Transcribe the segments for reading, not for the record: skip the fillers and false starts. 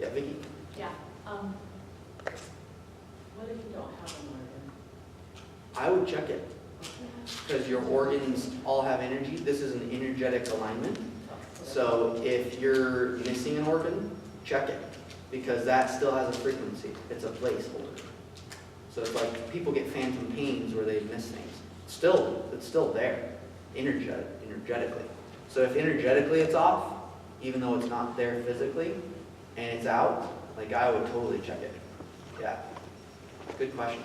Yeah, Vicky? Yeah. What if you don't have an organ? I would check it, because your organs all have energy. This is an energetic alignment. So if you're missing an organ, check it, because that still has a frequency. It's a placeholder. So it's like people get phantom pains where they miss things. It's still there, energetically. So if energetically it's off, even though it's not there physically, and it's out, like I would totally check it. Yeah. Good question.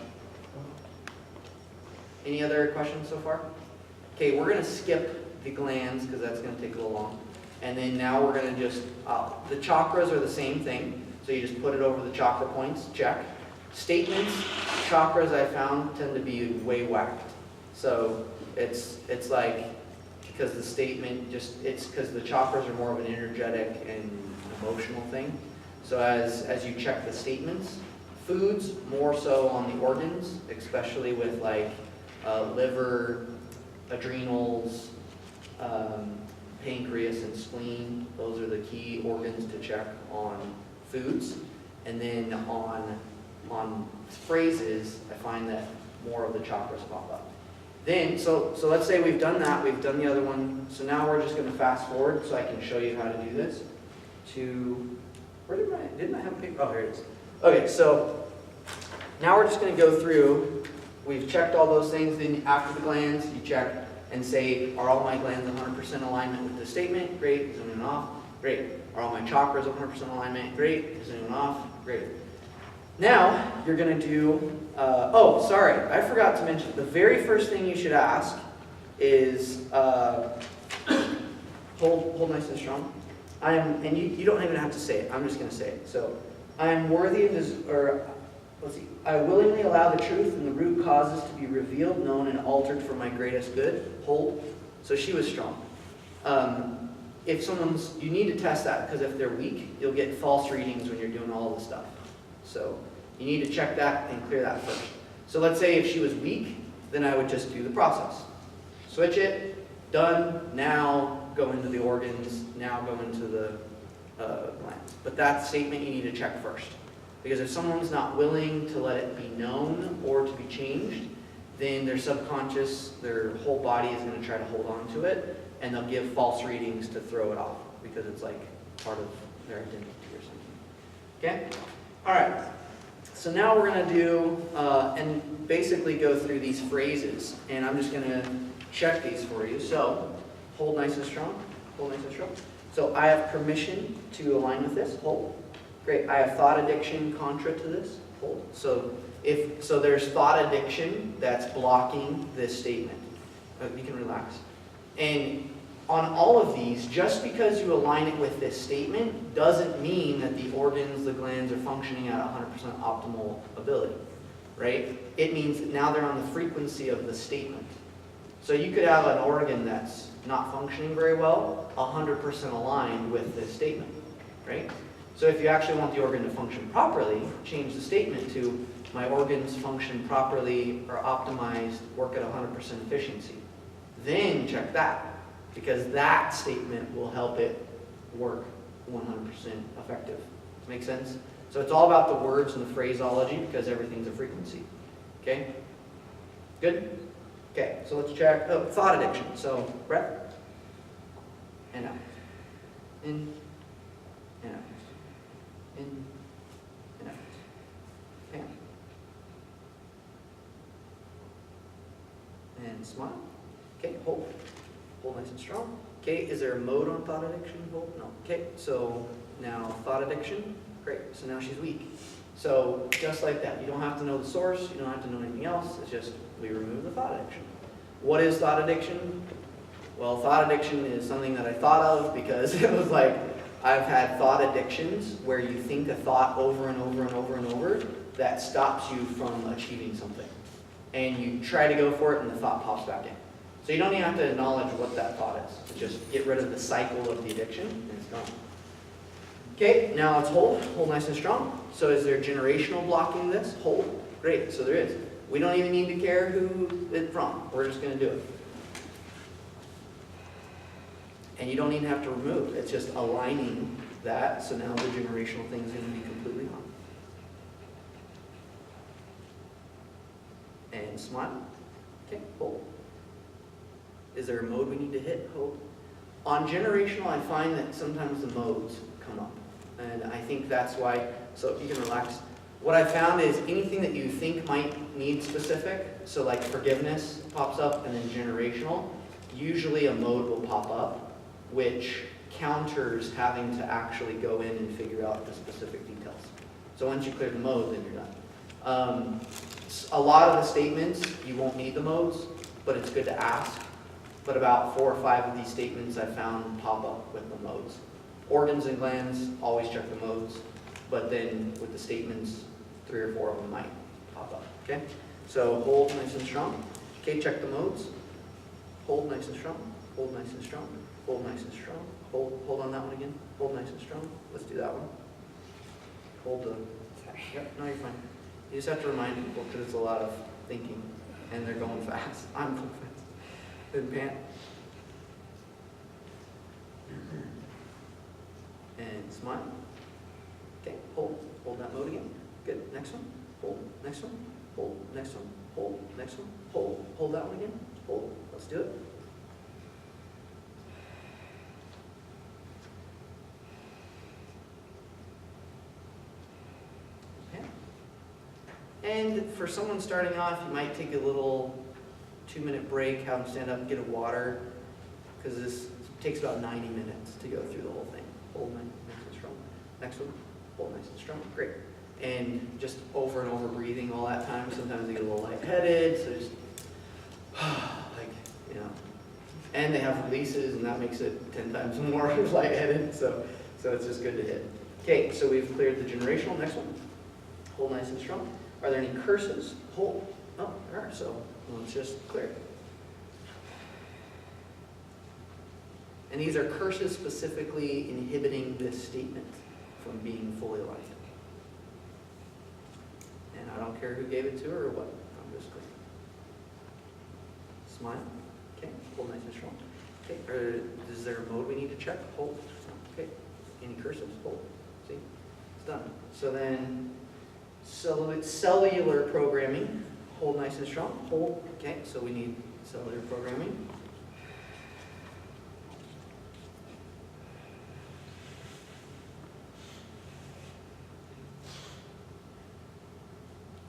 Any other questions so far? Okay, we're going to skip the glands because that's going to take a little long. And then now we're going to just, the chakras are the same thing. So you just put it over the chakra points, check. Statements, chakras I found tend to be way whacked. So it's like, because the statement it's because the chakras are more of an energetic and emotional thing. So as you check the statements, foods more so on the organs, especially with like liver, adrenals, pancreas, and spleen. Those are the key organs to check on foods. And then on phrases, I find that more of the chakras pop up. Then, so let's say we've done that, we've done the other one. So now we're just going to fast forward so I can show you how to do this. Didn't I have a paper? Oh, here it is. Okay, so now we're just going to go through. We've checked all those things. Then after the glands, you check and say, are all my glands 100% alignment with the statement? Great. Zooming off. Great. Are all my chakras 100% alignment? Great. Zooming off. Great. Now you're going to do. Oh, sorry, I forgot to mention. The very first thing you should ask is hold nice and strong. And you don't even have to say it. I'm just going to say it. So I am worthy of I willingly allow the truth and the root causes to be revealed, known, and altered for my greatest good. Hold. So she was strong. If you need to test that, because if they're weak, you'll get false readings when you're doing all this stuff. So you need to check that and clear that first. So let's say if she was weak, then I would just do the process. Switch it, done, now go into the organs, now go into the glands. But that statement you need to check first. Because if someone's not willing to let it be known or to be changed, then their subconscious, their whole body is going to try to hold on to it, and they'll give false readings to throw it off, because it's like part of their identity or something. Okay? All right. So now we're going to do, and basically go through these phrases, and I'm just going to check these for you. So, hold nice and strong. Hold nice and strong. So I have permission to align with this. Hold. Great. I have thought addiction contra to this. Hold. So there's thought addiction that's blocking this statement. You can relax. And on all of these, just because you align it with this statement doesn't mean that the organs, the glands are functioning at 100% optimal ability, right? It means that now they're on the frequency of the statement. So you could have an organ that's not functioning very well, 100% aligned with this statement, right? So if you actually want the organ to function properly, change the statement to, my organs function properly or optimized, work at 100% efficiency. Then check that, because that statement will help it work 100% effective. Make sense? So it's all about the words and the phraseology, because everything's a frequency. Okay? Good? Okay, so let's check. Oh, thought addiction. So breath. And out. In. And out. In. And out. Okay. And smile. Okay, hold. Hold nice and strong. Okay, is there a mode on thought addiction? Hold? No. Okay, so now thought addiction. Great, so now she's weak. So just like that, you don't have to know the source, you don't have to know anything else, it's just we remove the thought addiction. What is thought addiction? Well, thought addiction is something that I thought of because it was like, I've had thought addictions where you think a thought over and over and over and over that stops you from achieving something. And you try to go for it and the thought pops back in. So you don't even have to acknowledge what that thought is. Just get rid of the cycle of the addiction and it's gone. Okay, now let's hold. Hold nice and strong. So is there generational blocking this? Hold. Great, so there is. We don't even need to care who it's from. We're just going to do it. And you don't even have to remove. It's just aligning that. So now the generational thing is going to and smile. Okay, hold. Is there a mode we need to hit? Hold. On generational, I find that sometimes the modes come up. And I think that's why, so you can relax. What I found is anything that you think might need specific, so like forgiveness pops up, and then generational, usually a mode will pop up, which counters having to actually go in and figure out the specific details. So once you clear the mode, then you're done. A lot of the statements, you won't need the modes, but it's good to ask. But about 4 or 5 of these statements I found pop up with the modes. Organs and glands, always check the modes. But then with the statements, 3 or 4 of them might pop up, okay? So hold nice and strong. Okay, check the modes. Hold nice and strong. Hold nice and strong. Hold nice and strong. Hold on that one again. Hold nice and strong. Let's do that one. Hold the, yep, no, you're fine. You just have to remind people because it's a lot of thinking and they're going fast. I'm going fast. Then pant. And smile. Okay, hold. Hold that mode again. Good. Next one. Hold. Next one. Hold. Next one. Hold. Next one. Hold. Hold that one again. Hold. Let's do it. Okay. And for someone starting off, you might take a little 2-minute break, have them stand up and get a water, because this takes about 90 minutes to go through the whole thing. Hold nice and strong. Next one. Hold nice and strong. Great. And just over and over breathing all that time. Sometimes they get a little lightheaded, so just like, you know. And they have releases, and that makes it 10 times more lightheaded. So it's just good to hit. Okay, so we've cleared the generational. Next one. Hold nice and strong. Are there any curses? Hold. Oh, there are. So let's just clear it. And these are curses specifically inhibiting this statement from being fully aligned. And I don't care who gave it to her or what. I'm just clear. Smile. Okay. Hold nice and strong. Okay. Is there a mode we need to check? Hold. Okay. Any curses? Hold. See? It's done. So then, cellular programming. Hold nice and strong. Hold. Okay. So we need cellular programming.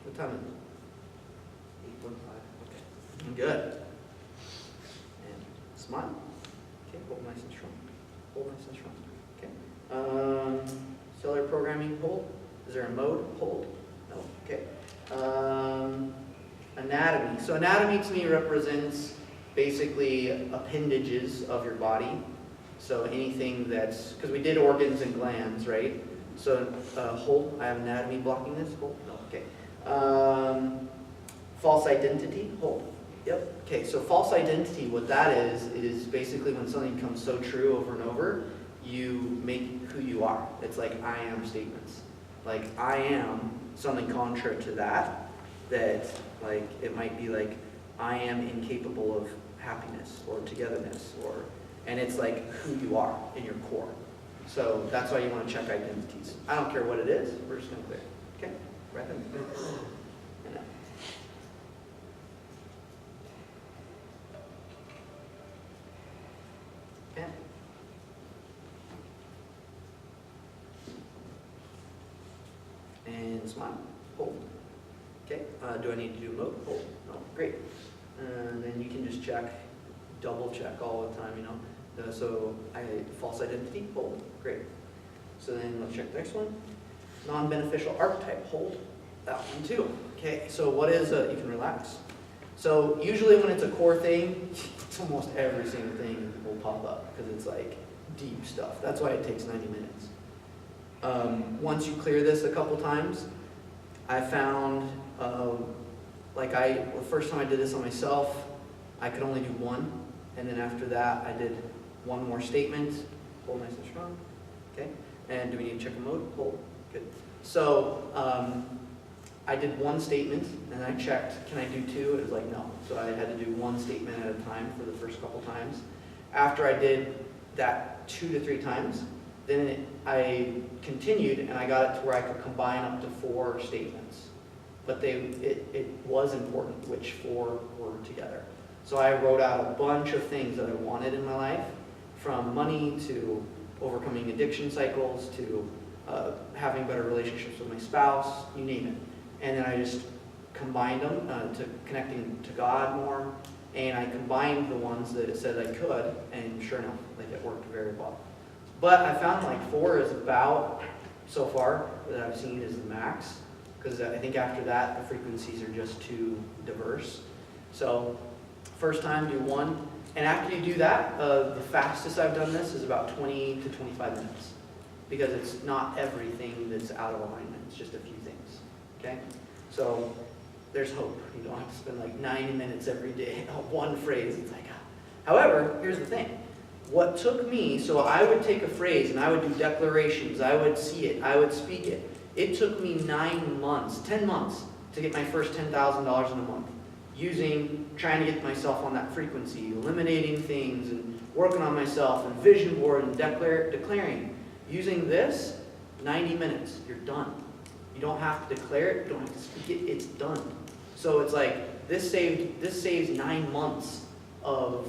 What time is it? 8:15. Okay. Good. And smile. Okay. Hold nice and strong. Hold nice and strong. Okay. Cellular programming. Hold. Is there a mode? Hold. No. Okay. Anatomy. So anatomy to me represents basically appendages of your body. So anything that's, because we did organs and glands, right? So hold. I have anatomy blocking this. Hold. No. Okay. False identity. Hold. Yep. Okay. So false identity, what that is basically when something becomes so true over and over, you make who you are. It's like I am statements. Like I am something contrary to that like it might be like I am incapable of happiness or togetherness and it's like who you are in your core. So that's why you want to check identities. I don't care what it is, we're just going to clear. Okay? Right then. And then. Okay. And smile. Hold. Okay. Do I need to do mode? Hold. No. Great. And then you can just check, double check all the time, you know. So false identity. Hold. Great. So then let's check the next one. Non-beneficial archetype. Hold. That one too. Okay. So what is you can relax. So usually when it's a core thing, it's almost every single thing will pop up because it's like deep stuff. That's why it takes 90 minutes. Once you clear this a couple times, I found, the first time I did this on myself, I could only do one, and then after that, I did one more statement. Hold nice and strong, okay? And do we need to check a mode? Hold, good. So, I did one statement, and I checked, can I do two? It was like, no. So I had to do one statement at a time for the first couple times. After I did that 2 to 3 times, then I continued and I got it to where I could combine up to 4 statements. but it was important which 4 were together. So I wrote out a bunch of things that I wanted in my life, from money to overcoming addiction cycles to having better relationships with my spouse, you name it. And then I just combined them to connecting to God more, and I combined the ones that it said I could, and sure enough, like it worked very well. But I found like 4 is about, so far, that I've seen is the max, because I think after that, the frequencies are just too diverse. So first time, do 1, and after you do that, the fastest I've done this is about 20 to 25 minutes, because it's not everything that's out of alignment, it's just a few things, okay? So there's hope. You don't have to spend like 90 minutes every day on one phrase. It's like, however, here's the thing. What took me, so I would take a phrase and I would do declarations, I would see it, I would speak it. It took me 10 months to get my first $10,000 in a month, trying to get myself on that frequency, eliminating things and working on myself and vision board and declaring. Using this, 90 minutes, you're done. You don't have to declare it, you don't have to speak it, it's done. So it's like, this saves 9 months of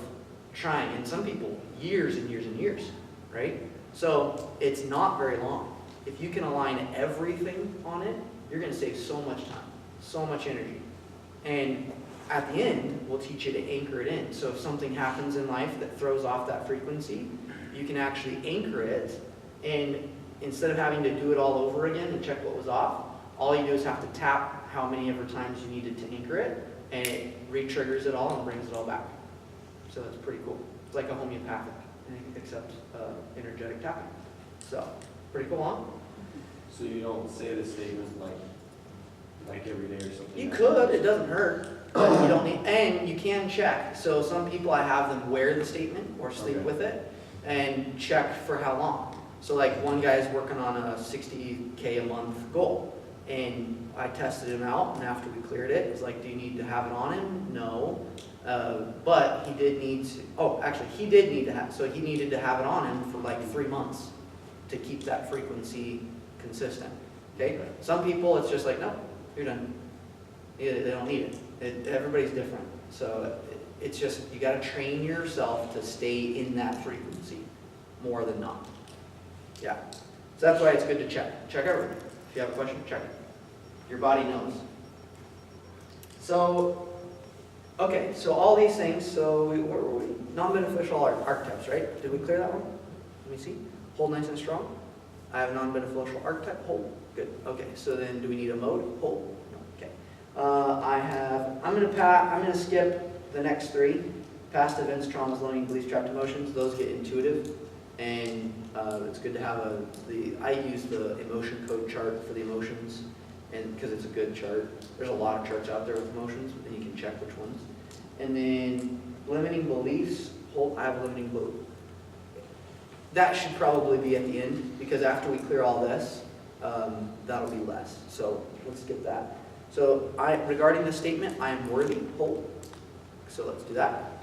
trying, and some people, years and years and years, right? So it's not very long. If you can align everything on it, you're gonna save so much time, so much energy. And at the end, we'll teach you to anchor it in. So if something happens in life that throws off that frequency, you can actually anchor it, and instead of having to do it all over again and check what was off, all you do is have to tap how many ever times you needed to anchor it, and it re-triggers it all and brings it all back. So that's pretty cool. It's like a homeopathic, except energetic tapping. So, pretty cool, huh? So you don't say the statement like every day or something? You could, it doesn't hurt, but you don't need, and you can check. So some people, I have them wear the statement or sleep with it and check for how long. So like one guy's working on a 60K a month goal, and I tested him out, and after we cleared it, it's like, do you need to have it on him? No. But he did need to, he did need to have, so he needed to have it on him for like 3 months to keep that frequency consistent. Okay? Some people, it's just like, no, you're done. They don't need it. Everybody's different. So it's just, you got to train yourself to stay in that frequency more than not. Yeah. So that's why it's good to check. Check everything. If you have a question, check it. Your body knows. So, okay, so all these things, so where were we? Non-beneficial archetypes, right? Did we clear that one? Let me see. Hold nice and strong. I have a non-beneficial archetype. Hold. Good. Okay, so then do we need a mode? Hold. No. Okay. I'm gonna skip the next 3. Past events, traumas, learning, beliefs, trapped emotions. Those get intuitive. And it's good to have I use the emotion code chart for the emotions, and because it's a good chart. There's a lot of charts out there with emotions, and you can check which ones. And then limiting beliefs, I have a limiting belief. That should probably be at the end, because after we clear all this, that'll be less. So let's skip that. So regarding the statement, I am worthy, hold. So let's do that.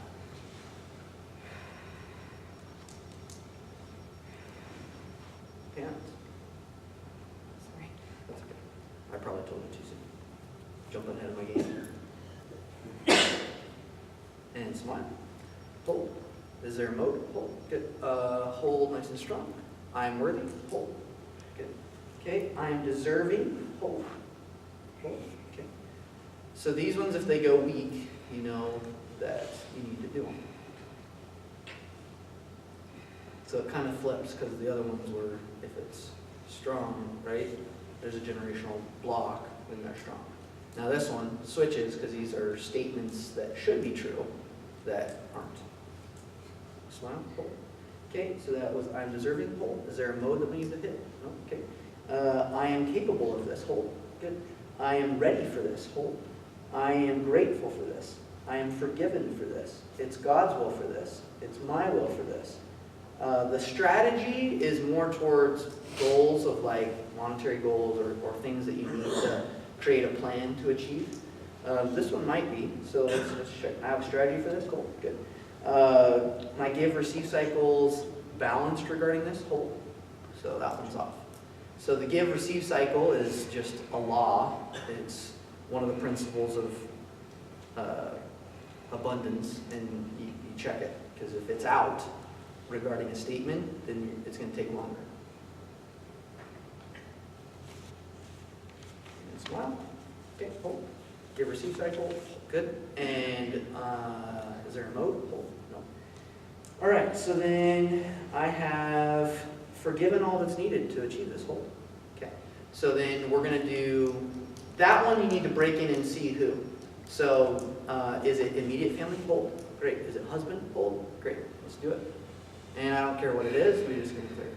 Sorry. That's okay. I probably told you too soon. Jumping ahead of my game. And smile. Hold. Is there a mode? Hold. Good. Hold nice and strong. I am worthy. Hold. Good. Okay. I am deserving. Hold. Hold. Okay. So these ones, if they go weak, you know that you need to do them. So it kind of flips, because the other ones were, if it's strong, right, there's a generational block when they're strong. Now this one switches, because these are statements that should be true that aren't. Smile, hold. Okay, so that was I'm deserving, hold. Is there a mode that we need to hit? No, okay. I am capable of this, hold. Good. I am ready for this, hold. I am grateful for this. I am forgiven for this. It's God's will for this. It's my will for this. The strategy is more towards goals of like monetary goals or things that you need to create a plan to achieve. This one might be, so let's check. I have a strategy for this, cool, good. My give-receive cycles balanced regarding this, hold. So that one's off. So the give-receive cycle is just a law. It's one of the principles of abundance, and you check it. Because if it's out regarding a statement, then it's going to take longer. And smile. Okay, hold. Give, receive, cycle. Good. And is there a mode? Hold. No. All right, so then I have forgiven all that's needed to achieve this. Hold. Okay. So then we're going to do that one. You need to break in and see who. So is it immediate family? Hold. Great. Is it husband? Hold. Great. Let's do it. And I don't care what it is. We're just going to clear it.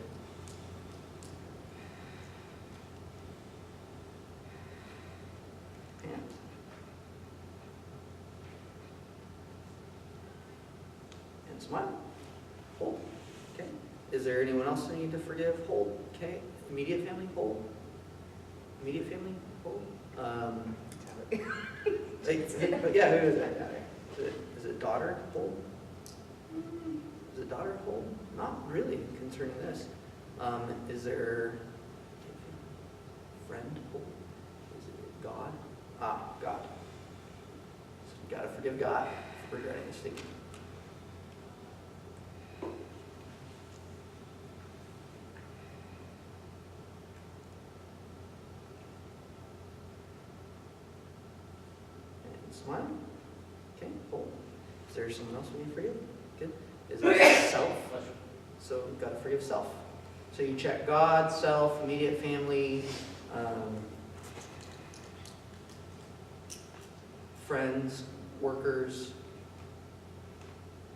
And smile. Hold. Okay. Is there anyone else I need to forgive? Hold. Okay. Immediate family? Hold. Immediate family? Hold. But yeah, who is that? Is it daughter? Hold. Is it daughter? Hold. Not really concerning this. Is there friend? Hold. Is it God? God. So you gotta forgive God for regretting this statement. Smile. Okay, hold. Is there someone else we need to forgive? Good. Is it self? So you've got to forgive self. So you check God, self, immediate family, friends, workers,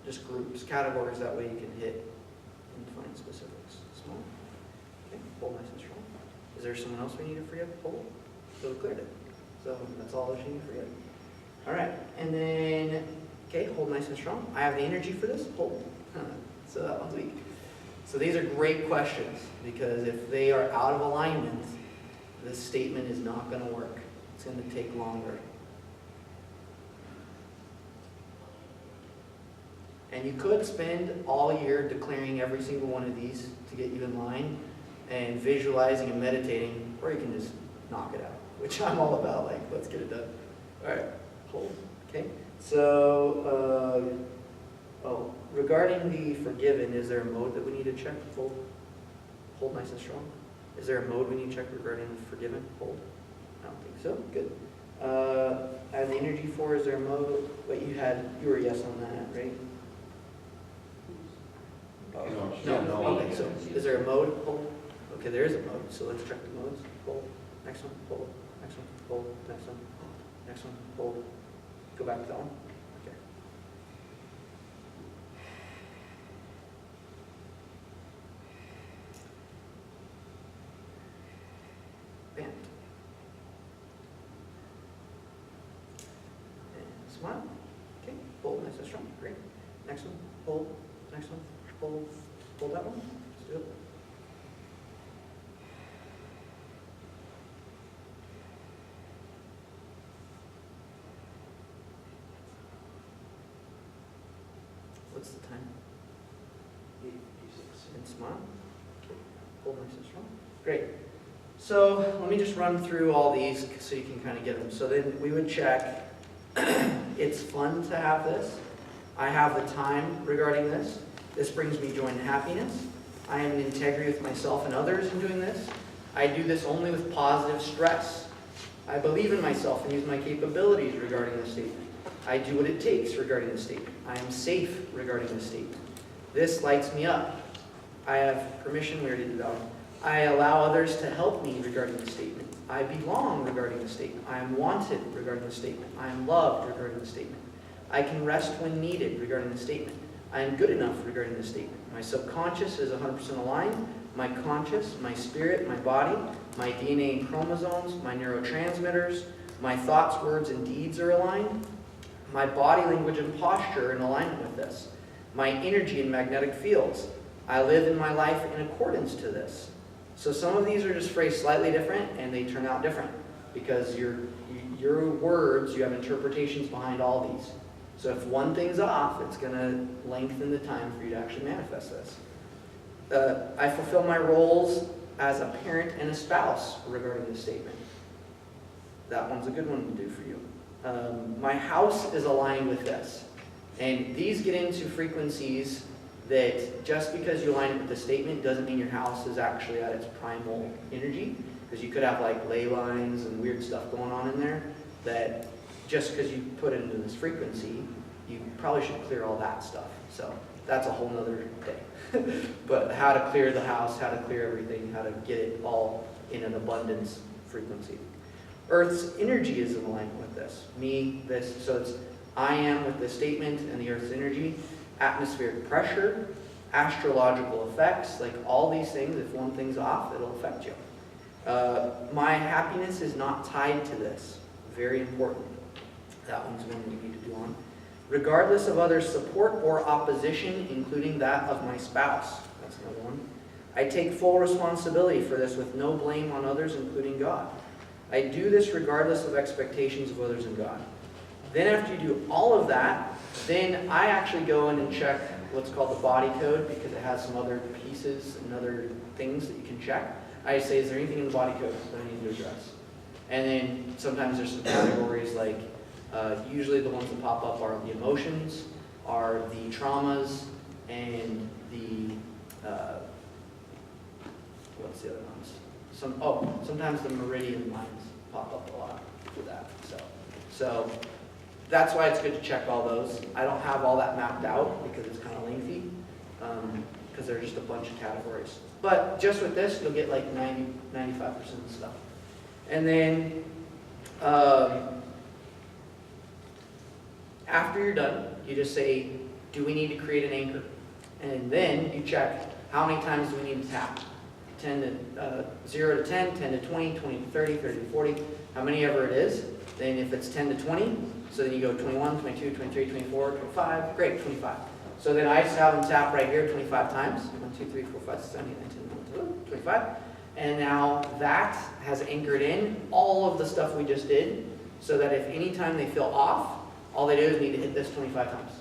just groups, categories. That way you can hit and find specifics. Small. Okay, hold nice and strong. Is there someone else we need to forgive? Hold. So we cleared it. So that's all that you need to forgive. All right, and then, okay, hold nice and strong. I have the energy for this, hold. So that one's weak. So these are great questions, because if they are out of alignment, this statement is not going to work. It's going to take longer. And you could spend all year declaring every single one of these to get you in line, and visualizing and meditating, or you can just knock it out, which I'm all about, like, let's get it done. All right. Hold. Okay. So, regarding the forgiven, is there a mode that we need to check? Hold nice and strong. Is there a mode we need to check regarding the forgiven? Hold. I don't think so. Good. I have the energy for. Is there a mode? Wait, you were a yes on that, right? No. Okay. So, is there a mode? Hold. Okay, there is a mode. So let's check the modes. Hold. Next one. Hold. Next one. Hold. Next one. Next one. Hold. Go back to that one. Okay. Band. And smile. Okay. Hold. Nice and strong. Great. Next one. Hold. Next one. Hold. Hold that one. Let's do it. What's the time? 8:56. And smile. Okay. Hold nice and strong. Great. So let me just run through all these so you can kind of get them. So then we would check. It's fun to have this. I have the time regarding this. This brings me joy and happiness. I am in integrity with myself and others in doing this. I do this only with positive stress. I believe in myself and use my capabilities regarding this statement. I do what it takes regarding this statement. I am safe regarding this statement. This lights me up. I have permission, we already did that one. I allow others to help me regarding the statement. I belong regarding the statement. I am wanted regarding the statement. I am loved regarding the statement. I can rest when needed regarding the statement. I am good enough regarding the statement. My subconscious is 100% aligned. My conscious, my spirit, my body, my DNA and chromosomes, my neurotransmitters, my thoughts, words, and deeds are aligned. My body language and posture are in alignment with this. My energy and magnetic fields. I live in my life in accordance to this. So some of these are just phrased slightly different, and they turn out different because your words, you have interpretations behind all these. So if one thing's off, it's going to lengthen the time for you to actually manifest this. I fulfill my roles as a parent and a spouse regarding this statement. That one's a good one to do for you. My house is aligned with this. And these get into frequencies that just because you align it with the statement doesn't mean your house is actually at its primal energy. Because you could have like ley lines and weird stuff going on in there that just because you put it into this frequency, you probably should clear all that stuff. So that's a whole nother day. But how to clear the house, how to clear everything, how to get it all in an abundance frequency. Earth's energy is in alignment with this. Me, this. So it's I am with the statement and the Earth's energy. Atmospheric pressure, astrological effects, like all these things, if one thing's off, it'll affect you. My happiness is not tied to this. Very important. That one's one we need to do on. Regardless of others' support or opposition, including that of my spouse. That's another one. I take full responsibility for this with no blame on others, including God. I do this regardless of expectations of others and God. Then after you do all of that, then I actually go in and check what's called the body code, because it has some other pieces and other things that you can check. I say, is there anything in the body code that I need to address? And then sometimes there's some categories like, usually the ones that pop up are the emotions, are the traumas, and the, what's the other ones? Sometimes the meridian lines pop up a lot for that. So that's why it's good to check all those. I don't have all that mapped out because it's kind of lengthy, because they're just a bunch of categories. But just with this, you'll get like 90, 95% of the stuff. And then after you're done, you just say, do we need to create an anchor? And then you check how many times do we need to tap. 0 to 10, 10 to 20, 20 to 30, 30 to 40, how many ever it is. Then if it's 10 to 20, so then you go 21, 22, 23, 24, 25, great, 25. So then I just have them tap right here 25 times. 1, 2, 3, 4, 5, 6, 7, 8, 9, 10, 11, 12, 25. And now that has anchored in all of the stuff we just did, so that if any time they feel off, all they do is need to hit this 25 times.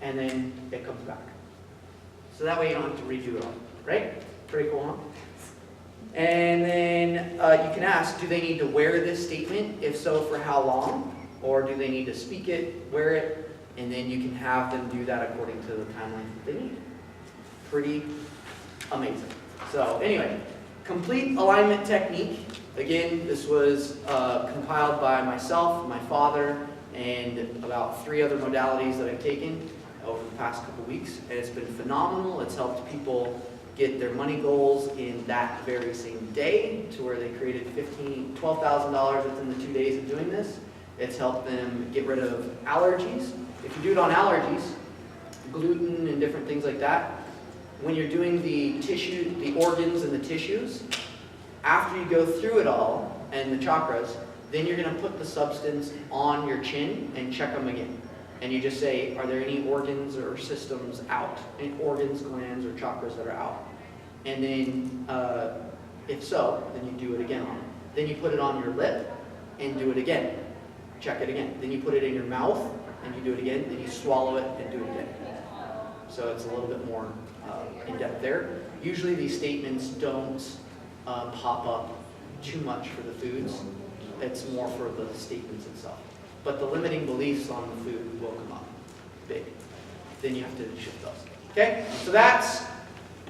And then it comes back. So that way you don't have to redo it all, right? Pretty cool, huh? And then you can ask, do they need to wear this statement? If so, for how long? Or do they need to speak it, wear it? And then you can have them do that according to the timeline that they need. Pretty amazing. So anyway, complete alignment technique. Again, this was compiled by myself, my father, and about 3 other modalities that I've taken over the past couple weeks. And it's been phenomenal. It's helped people get their money goals in that very same day, to where they created $12,000 within the 2 days of doing this. It's helped them get rid of allergies. If you do it on allergies, gluten and different things like that, when you're doing the tissue, the organs and the tissues, after you go through it all and the chakras, then you're going to put the substance on your chin and check them again. And you just say, are there any organs or systems out? Any organs, glands, or chakras that are out? And then, if so, then you do it again on it. Then you put it on your lip and do it again. Check it again. Then you put it in your mouth and you do it again. Then you swallow it and do it again. So it's a little bit more in depth there. Usually these statements don't pop up too much for the foods. It's more for the statements itself. But the limiting beliefs on the food will come up big. Then you have to shift those. Okay? So that's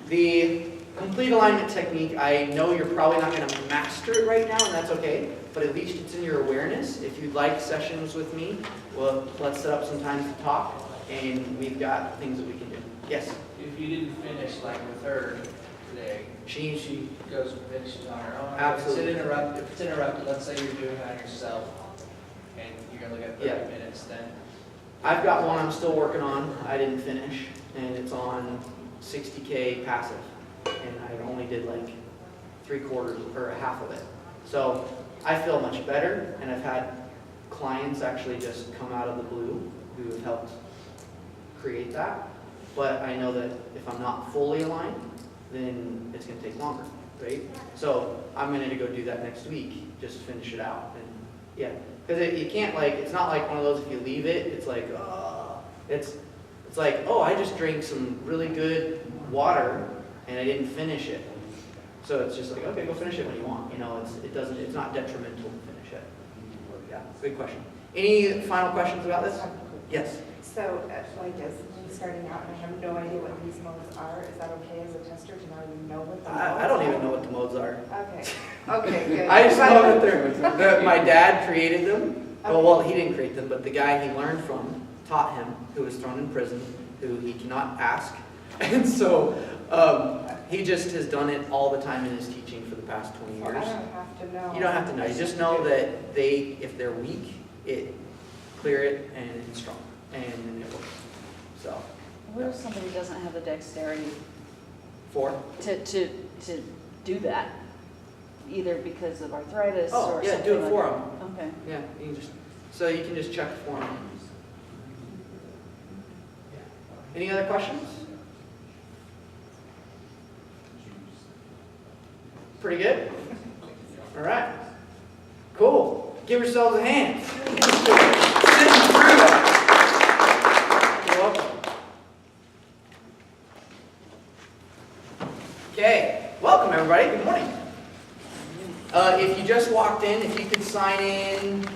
the complete alignment technique. I know you're probably not going to master it right now, and that's okay. But at least it's in your awareness. If you'd like sessions with me, well, let's set up some time to talk, and we've got things that we can do. Yes? If you didn't finish like with her today, she goes and finishes on her own. Absolutely. If it's interrupted, let's say you're doing it on yourself, and you're going to look at 30 minutes, then... I've got one I'm still working on. I didn't finish, and it's on 60K passive. And I only did like 3/4 or half of it. So I feel much better, and I've had clients actually just come out of the blue who have helped create that. But I know that if I'm not fully aligned, then it's going to take longer, right? So I'm going to go do that next week, just finish it out. And yeah, because you can't it's not like one of those if you leave it, it's like, it's like, oh, I just drank some really good water and I didn't finish it. So it's just like, okay, go finish it when you want, you know, it's not detrimental to finish it. Yeah, good question. Any final questions about this? Yes? So, like as me starting out and I have no idea what these modes are, is that okay as a tester to not even know what the modes are? I don't even know what the modes are. Okay, okay, good. I just know that my dad created them. Oh, well, he didn't create them, but the guy he learned from taught him, who was thrown in prison, who he cannot ask. And so he just has done it all the time in his teaching for the past 20 So I years. don't have to know. You don't have to know. You just know that if they're weak, clear it and it's strong. And it works. So, What if somebody doesn't have the dexterity to to do that? Either because of arthritis Oh, or yeah, something do it like for that. them. Okay. Yeah, so you can just check for them. Any other questions? Pretty good? All right. Cool. Give yourselves a hand. Sitting through that. You're welcome. Okay. Welcome, everybody. Good morning. If you just walked in, if you could sign in